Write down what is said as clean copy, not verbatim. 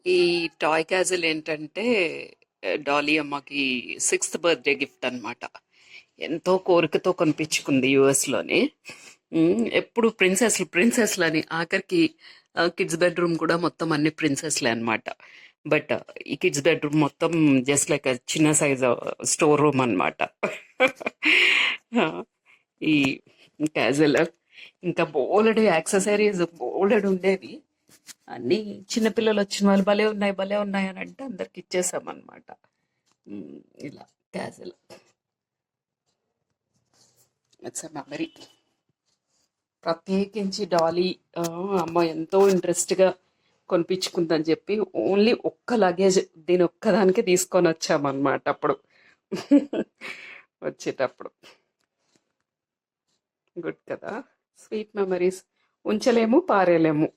ఈ toy castle ఏంటంటే Dolly అమ్మకి సిక్స్త్ బర్త్డే గిఫ్ట్ అన్నమాట. ఎంతో కోరికతో కొనిపించుకుంది యుఎస్లోని. ఎప్పుడు ప్రిన్సెస్లు ప్రిన్సెస్లు అని ఆఖరికి కిడ్స్ బెడ్రూమ్ కూడా మొత్తం అన్ని ప్రిన్సెస్లే అనమాట. బట్ ఈ కిడ్స్ బెడ్రూమ్ మొత్తం జస్ట్ లైక్ చిన్న సైజ్ స్టోర్ రూమ్ అనమాట. ఈ క్యాజువల్ ఇంకా బోలెడు యాక్సెసరీస్ బోలెడు ఉండేవి. అన్నీ చిన్నపిల్లలు వచ్చిన వాళ్ళు భలే ఉన్నాయి భలే ఉన్నాయి అని అంటే అందరికి ఇచ్చేసామన్నమాట. ఇలా క్యాజువల్ ఇట్స్ మెమరీ. ప్రత్యేకించి డాలీ ఆ, అమ్మ ఎంతో ఇంట్రెస్ట్గా కొనిపించుకుందని చెప్పి ఓన్లీ ఒక్క లగేజ్ దీని ఒక్కదానికి తీసుకొని వచ్చామన్నమాట అప్పుడు. వచ్చేటప్పుడు గుడ్ కదా. స్వీట్ మెమరీస్ ఉంచలేము పారేయలేము.